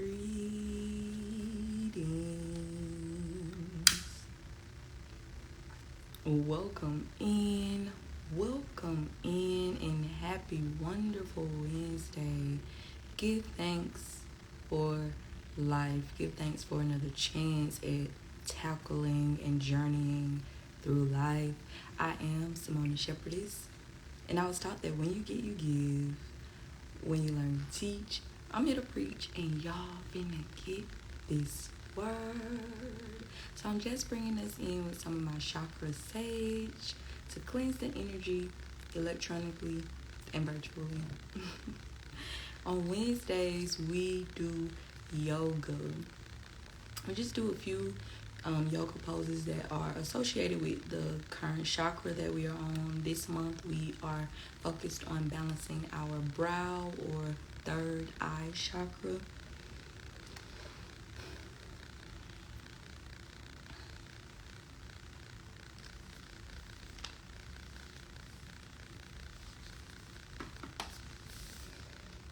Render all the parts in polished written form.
Greetings. Welcome in, and happy, wonderful Wednesday. Give thanks for life. Give thanks for another chance at tackling and journeying through life. I am Simone, Shepherdess, and I was taught that when you get, you give. When you learn to teach, I'm here to preach, and y'all finna get this word. So I'm just bringing us in with some of my chakra sage to cleanse the energy electronically and virtually. On Wednesdays, we do yoga. We just do a few yoga poses that are associated with the current chakra that we are on. This month, we are focused on balancing our brow or third eye chakra.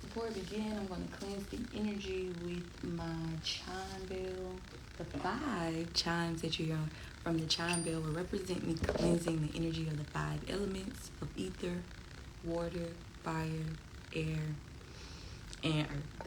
Before we begin, I'm going to cleanse the energy with my chime bell. The 5 chimes that you hear from the chime bell will represent me cleansing the energy of the 5 elements of ether, water, fire, air, and earth.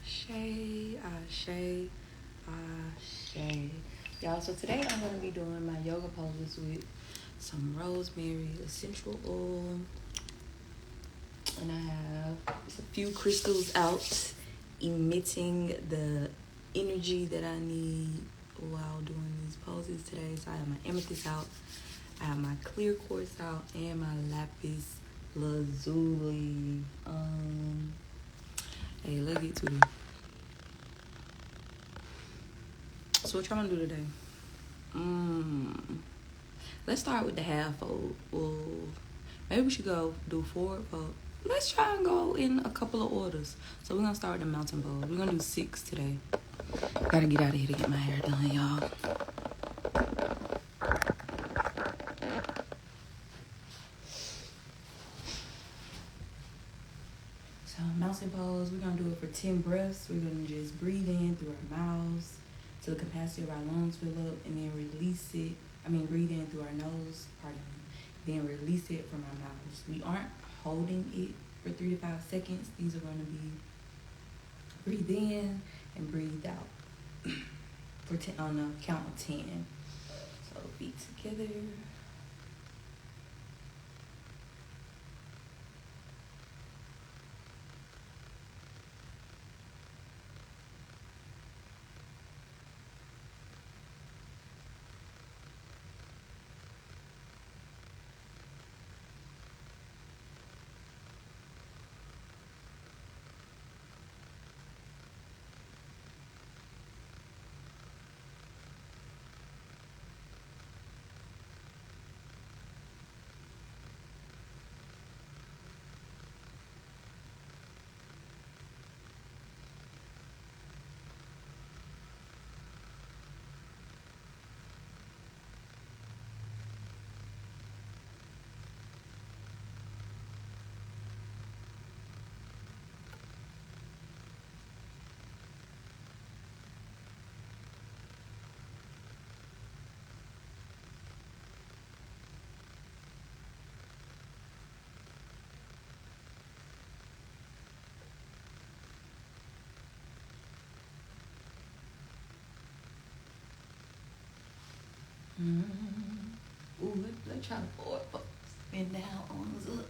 Ashe, ashe, ashe. Y'all, so today I'm going to be doing my yoga poses with some rosemary essential oil. And I have a few crystals out emitting the energy that I need while doing these poses today. So I have my amethyst out, I have my clear quartz out, and my lapis lazuli. Hey, let's get to it. So what y'all want to do today? Let's start with the half fold. Well, maybe we should go do forward fold. Let's try and go in a couple of orders. So we're going to start with the mountain pose. We're going to do 6 today. Gotta get out of here to get my hair done, y'all. So mountain pose, we're going to do it for 10 breaths. We're going to just breathe in through our mouths till the capacity of our lungs fill up, and then breathe in through our nose, pardon me, then release it from our mouths. We aren't holding it for 3 to 5 seconds. These are going to be breathe in and breathe out for 10, on a count of 10. So feet together. Ooh, let's try to forward fold. Bend down, arms up.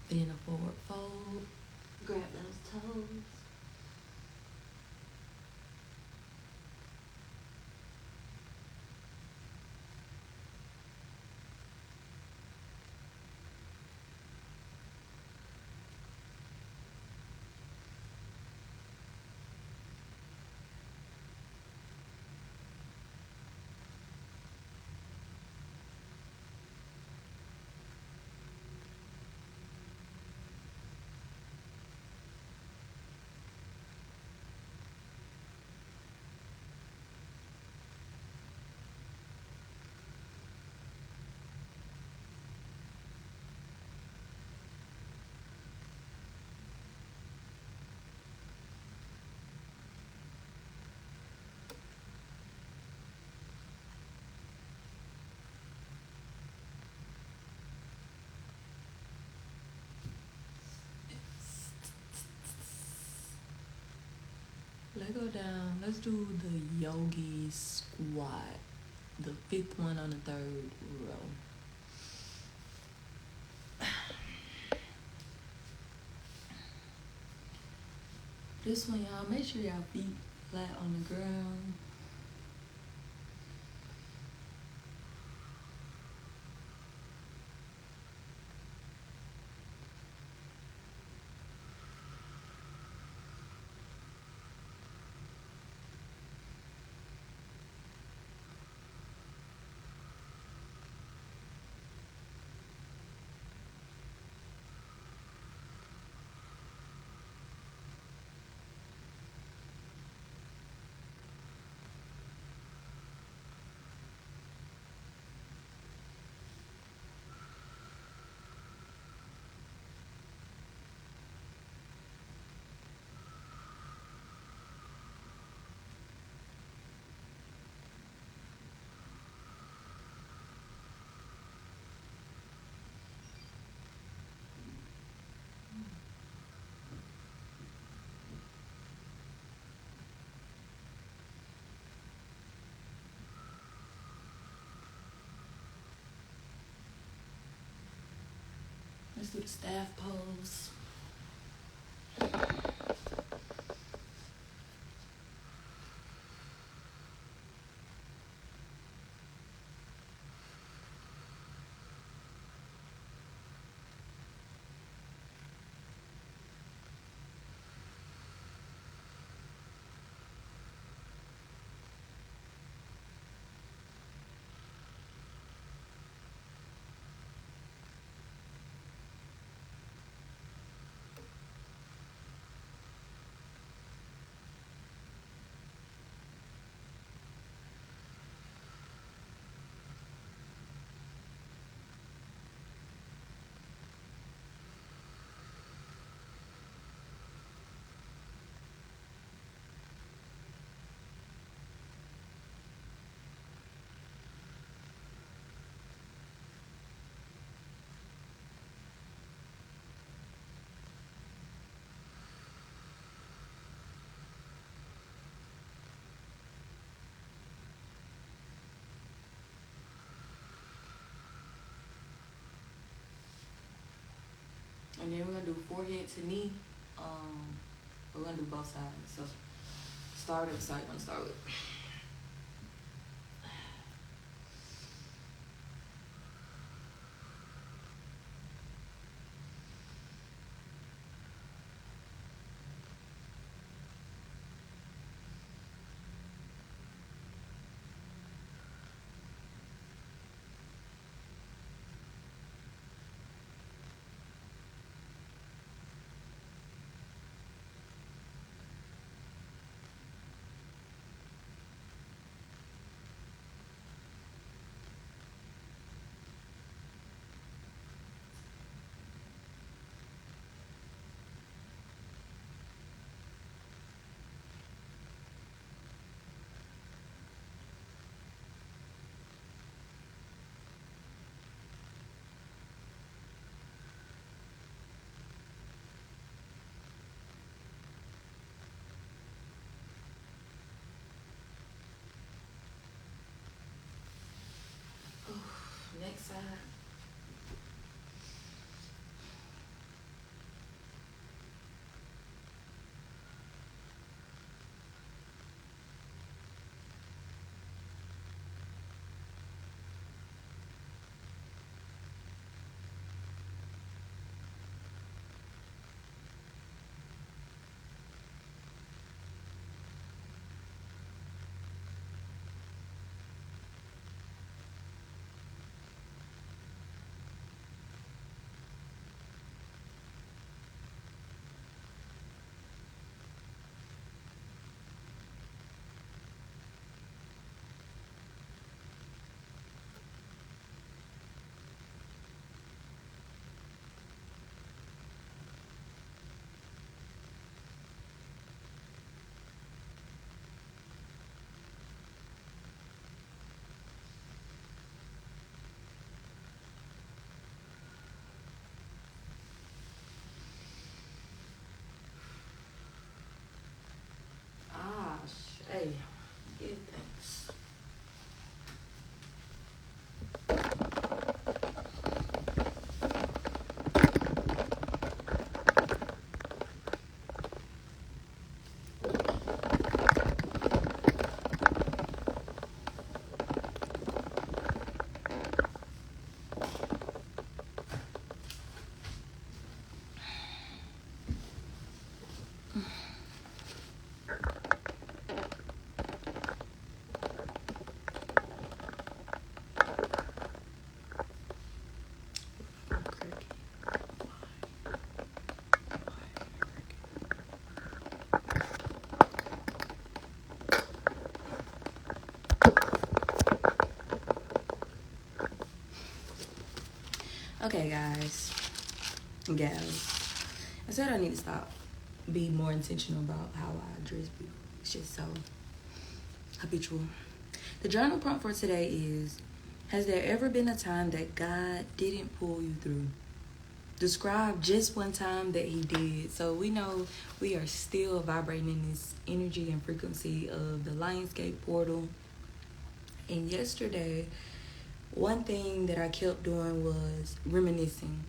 Then a forward fold. Grab those toes. Let's go down. Let's do the yogi squat. The 5th one on the 3rd row. This one, y'all, make sure y'all feet flat on the ground. Let's do the staff pose. And then we're gonna do forehead to knee. We're gonna do both sides. So start with the side. I'm gonna start with. Next side. Hey, give thanks. Okay, guys, gals, I said I need to stop, be more intentional about how I address people. It's just so habitual. The journal prompt for today is, has there ever been a time that God didn't pull you through? Describe just one time that he did. So we know we are still vibrating in this energy and frequency of the Lionsgate portal. And yesterday, one thing that I kept doing was reminiscing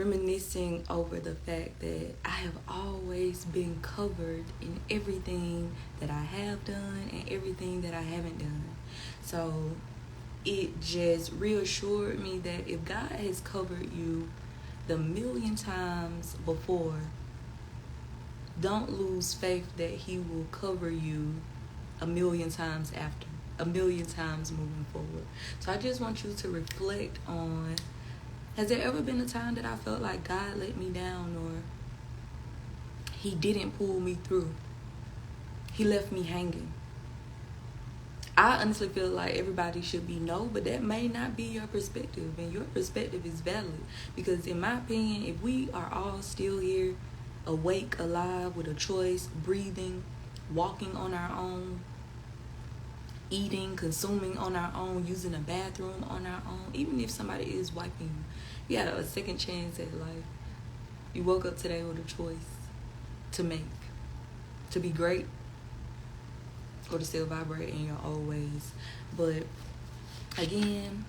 reminiscing over the fact that I have always been covered in everything that I have done and everything that I haven't done. So it just reassured me that if God has covered you the million times before, don't lose faith that he will cover you a million times after, a million times moving forward. So I just want you to reflect on, has there ever been a time that I felt like God let me down, or he didn't pull me through? He left me hanging. I honestly feel like everybody should be no, but that may not be your perspective, and your perspective is valid. Because in my opinion, if we are all still here, awake, alive, with a choice, breathing, walking on our own, eating, consuming on our own, using a bathroom on our own, even if somebody is wiping you, you got a second chance at life. You woke up today with a choice to make, to be great, or to still vibrate in your old ways. But again,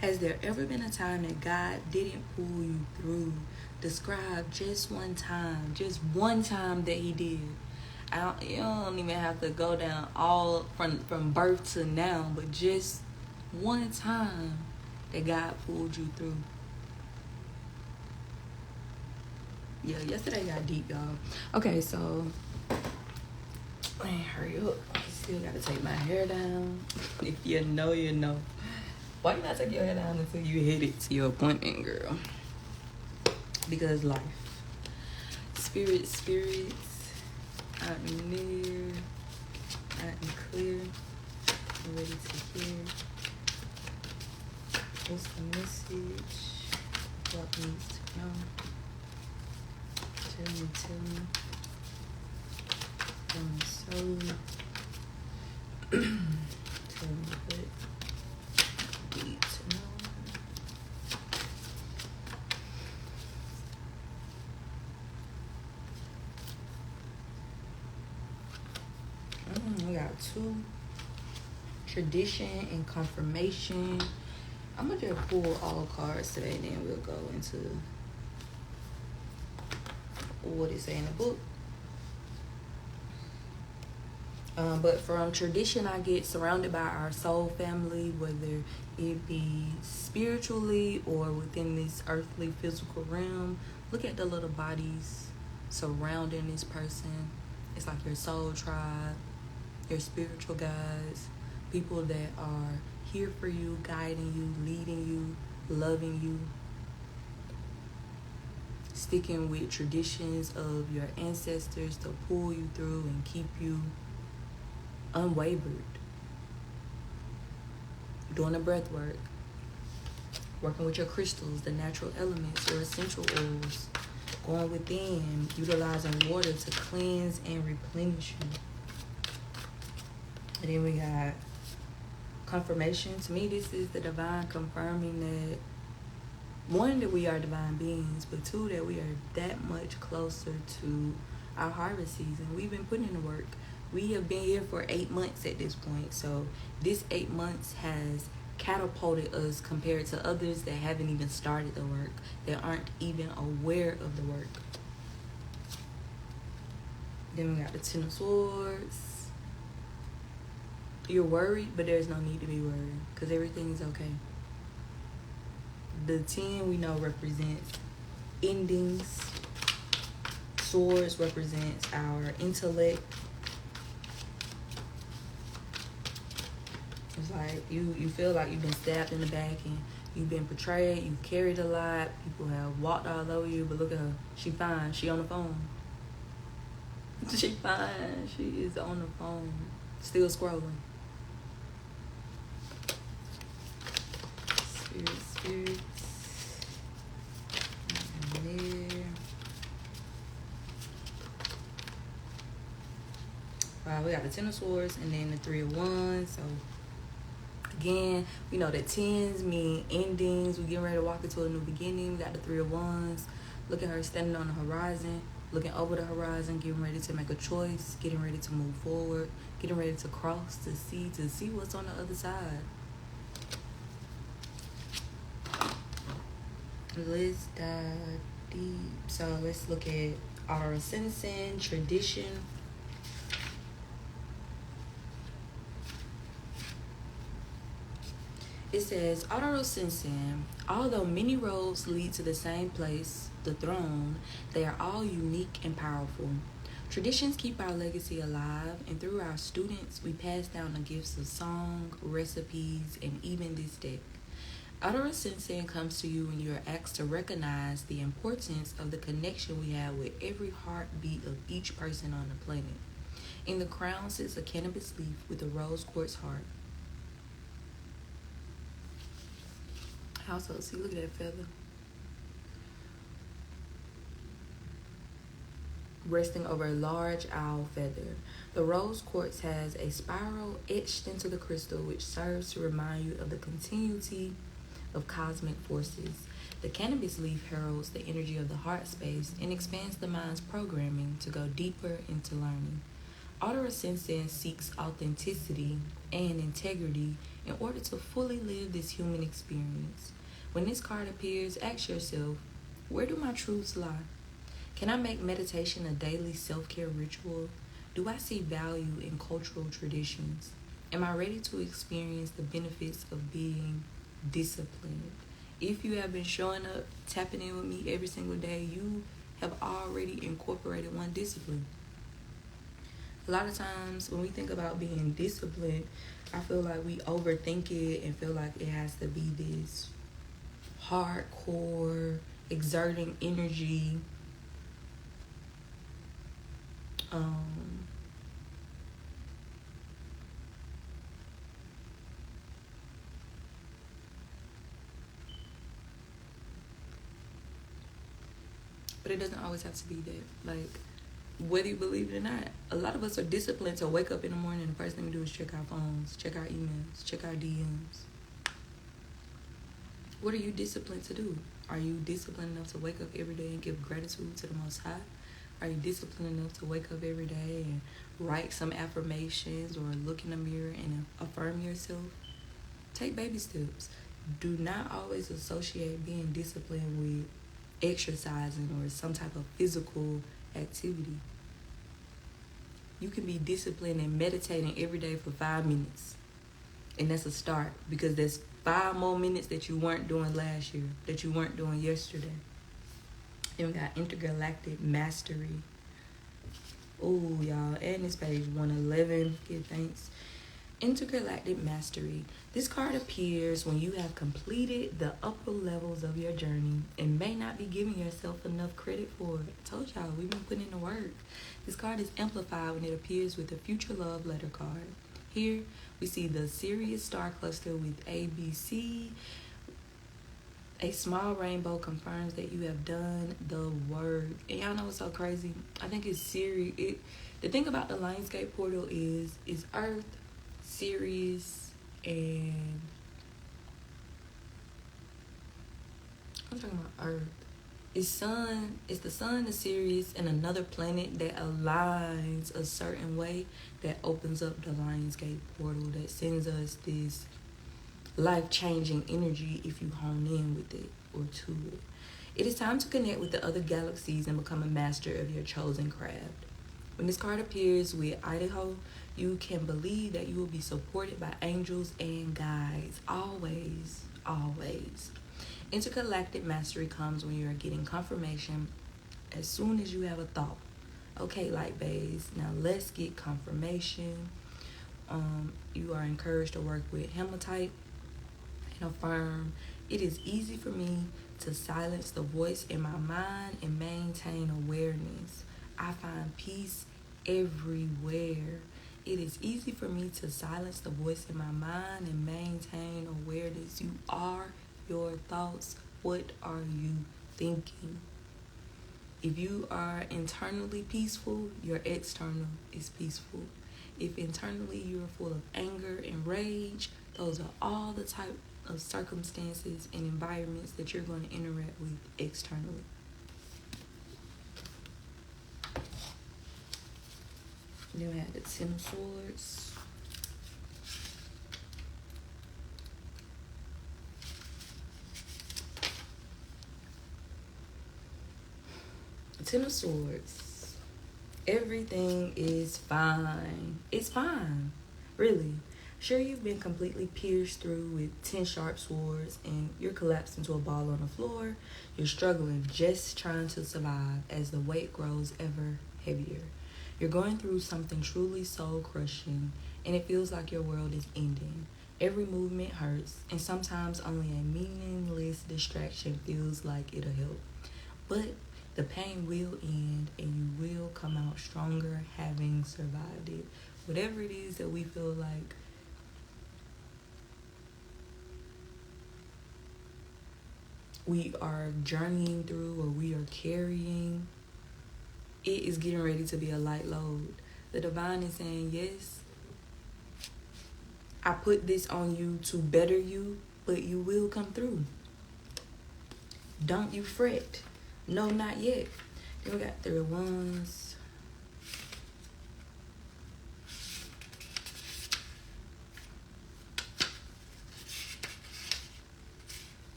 has there ever been a time that God didn't pull you through? Describe just one time that he did. You don't even have to go down all from birth to now, but just one time that God pulled you through. Yeah, yesterday got deep, y'all. Okay, so man, hurry up. I still gotta take my hair down. If you know, you know. Why you not take your hair down until you headed to your appointment, girl? Because life. Spirits, out and near, out and clear, I'm ready to hear. What's the message? What needs to know? Tell me. Tell me so. Tell me what need to know. We got 2. Tradition and confirmation. I'm gonna just pull all cards today, and then we'll go into what it say in the book. But from tradition, I get surrounded by our soul family, whether it be spiritually or within this earthly physical realm. Look at the little bodies surrounding this person. It's like your soul tribe, your spiritual guides, people that are here for you, guiding you, leading you, loving you, sticking with traditions of your ancestors to pull you through and keep you unwavered. Doing the breath work, working with your crystals, the natural elements, your essential oils, going within, utilizing water to cleanse and replenish you. And then we got confirmation. To me, this is the divine confirming that, 1, that we are divine beings, but 2, that we are that much closer to our harvest season. We've been putting in the work. We have been here for 8 months at this point. So this 8 months has catapulted us compared to others that haven't even started the work, that aren't even aware of the work. Then we got the 10 of Swords. You're worried, but there's no need to be worried because everything is okay. The 10 we know represents endings. Swords represents our intellect. It's like you feel like you've been stabbed in the back and you've been betrayed. You've carried a lot. People have walked all over you, but look at her. She fine. She on the phone. She fine. She is on the phone. Still scrolling. Spirits. There. Wow, we got the 10 of Swords and then the 3 of Wands. So again, we know that 10s mean endings. We're getting ready to walk into a new beginning. We got the 3 of Wands. Look at her standing on the horizon, looking over the horizon, getting ready to make a choice, getting ready to move forward, getting ready to cross to see what's on the other side. Let's dive deep. So let's look at our sensing, tradition. It says, Autosensing, although many roads lead to the same place, the throne, they are all unique and powerful. Traditions keep our legacy alive, and through our students, we pass down the gifts of song, recipes, and even this deck. Autosensing comes to you when you are asked to recognize the importance of the connection we have with every heartbeat of each person on the planet. In the crown sits a cannabis leaf with a rose quartz heart. Also, see, look at that feather. Resting over a large owl feather. The rose quartz has a spiral etched into the crystal, which serves to remind you of the continuity of cosmic forces. The cannabis leaf heralds the energy of the heart space and expands the mind's programming to go deeper into learning. Autosensing seeks authenticity and integrity in order to fully live this human experience. When this card appears, ask yourself, where do my truths lie? Can I make meditation a daily self-care ritual? Do I see value in cultural traditions? Am I ready to experience the benefits of being disciplined? If you have been showing up, tapping in with me every single day, you have already incorporated one discipline. A lot of times when we think about being disciplined, I feel like we overthink it and feel like it has to be this hardcore, exerting energy. But it doesn't always have to be that. Like, whether you believe it or not, a lot of us are disciplined to wake up in the morning and the first thing we do is check our phones, check our emails, check our DMs. What are you disciplined to do? Are you disciplined enough to wake up every day and give gratitude to the Most High? Are you disciplined enough to wake up every day and write some affirmations or look in the mirror and affirm yourself? Take baby steps. Do not always associate being disciplined with exercising or some type of physical activity. You can be disciplined and meditating every day for 5 minutes. And that's a start, because there's 5 more minutes that you weren't doing last year, that you weren't doing yesterday. Then we got intergalactic mastery. Oh, y'all, and this page 111. Give thanks. Intergalactic mastery. This card appears when you have completed the upper levels of your journey and may not be giving yourself enough credit for it. I told y'all, we've been putting in the work. This card is amplified when it appears with the future love letter card. Here, we see the Sirius star cluster with ABC. A small rainbow confirms that you have done the work. And y'all know what's so crazy? I think it's Sirius. The thing about the Lionsgate portal is Earth, Sirius, and I'm talking about Earth. It's the sun, the Sirius, and another planet that aligns a certain way that opens up the Lionsgate portal, that sends us this life-changing energy if you hone in with it or to it. It is time to connect with the other galaxies and become a master of your chosen craft. When this card appears with Idaho, you can believe that you will be supported by angels and guides. Always, always. Intergalactic mastery comes when you are getting confirmation as soon as you have a thought. Okay, light bays, now let's get confirmation. You are encouraged to work with hematite and affirm. It is easy for me to silence the voice in my mind and maintain awareness. I find peace everywhere. It is easy for me to silence the voice in my mind and maintain awareness. You are your thoughts. What are you thinking? If you are internally peaceful, your external is peaceful. If internally you are full of anger and rage, those are all the type of circumstances and environments that you're going to interact with externally. Then we have the Ten of Swords. Ten of Swords. Everything is fine. It's fine. Really. Sure, you've been completely pierced through with 10 sharp swords and you're collapsed into a ball on the floor. You're struggling, just trying to survive as the weight grows ever heavier. You're going through something truly soul crushing and it feels like your world is ending. Every movement hurts, and sometimes only a meaningless distraction feels like it'll help. But the pain will end and you will come out stronger having survived it. Whatever it is that we feel like we are journeying through or we are carrying, it is getting ready to be a light load. The divine is saying, yes, I put this on you to better you, but you will come through. Don't you fret. No, not yet. Then we got 3 of Wands.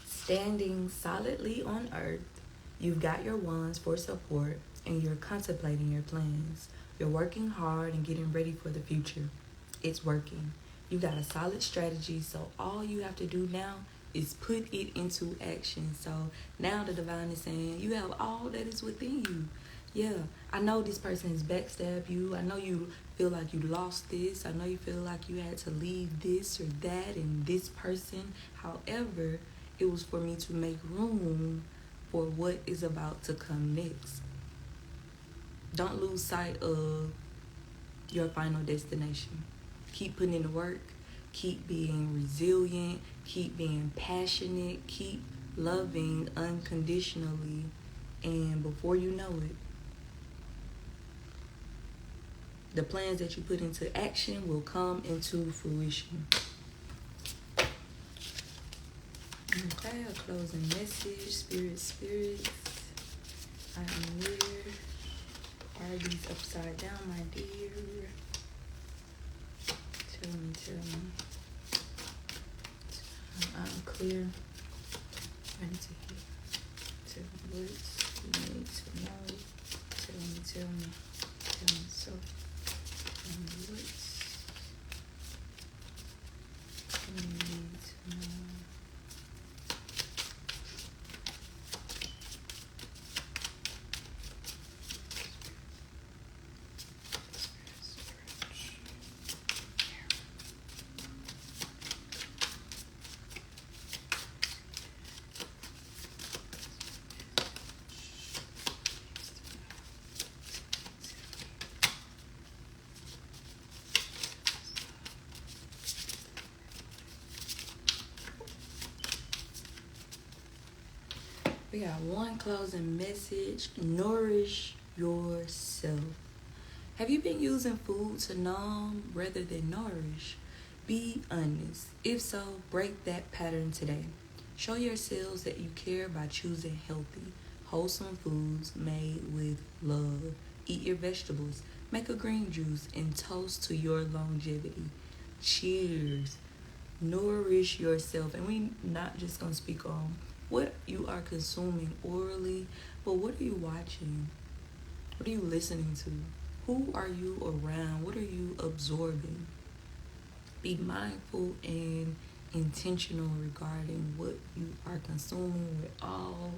Standing solidly on earth, you've got your wands for support and you're contemplating your plans. You're working hard and getting ready for the future. It's working. You got a solid strategy, so all you have to do now is put it into action. So now the divine is saying you have all that is within you. Yeah, I know this person has backstabbed you. I know you feel like you lost this. I know you feel like you had to leave this or that and this person. However, it was for me to make room for what is about to come next. Don't lose sight of your final destination. Keep putting in the work. Keep being resilient. Keep being passionate. Keep loving unconditionally. And before you know it, the plans that you put into action will come into fruition. Okay, a closing message. Spirits. I am here. Are these upside down, my dear? Tell me. I'm clear. Ready to hear. Tell me what you need to know. Tell me. So, tell me what you need to know. We got one closing message. Nourish yourself. Have you been using food to numb rather than nourish? Be honest. If so, break that pattern today. Show yourselves that you care by choosing healthy, wholesome foods made with love. Eat your vegetables. Make a green juice and toast to your longevity. Cheers. Nourish yourself. And we're not just going to speak on what you are consuming orally, but what are you watching? What are you listening to? Who are you around? What are you absorbing? Be mindful and intentional regarding what you are consuming with all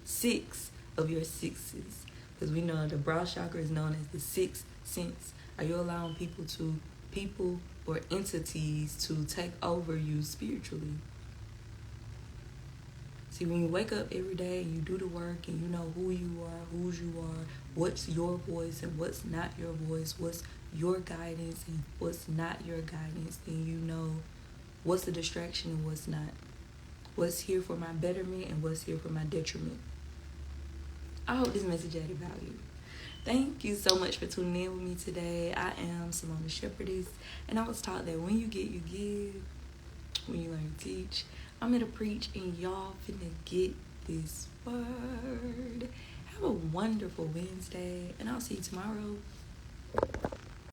6 of your sixes. Because we know the brow chakra is known as the 6th sense. Are you allowing people or entities to take over you spiritually? See, when you wake up every day and you do the work and you know who you are, whose you are, what's your voice and what's not your voice, what's your guidance and what's not your guidance, then you know what's the distraction and what's not. What's here for my betterment and what's here for my detriment. I hope this message added value. Thank you so much for tuning in with me today. I am Simone the Shepherdess, and I was taught that when you get, you give. When you learn, you teach. I'm here to preach, and y'all finna get this word. Have a wonderful Wednesday, and I'll see you tomorrow.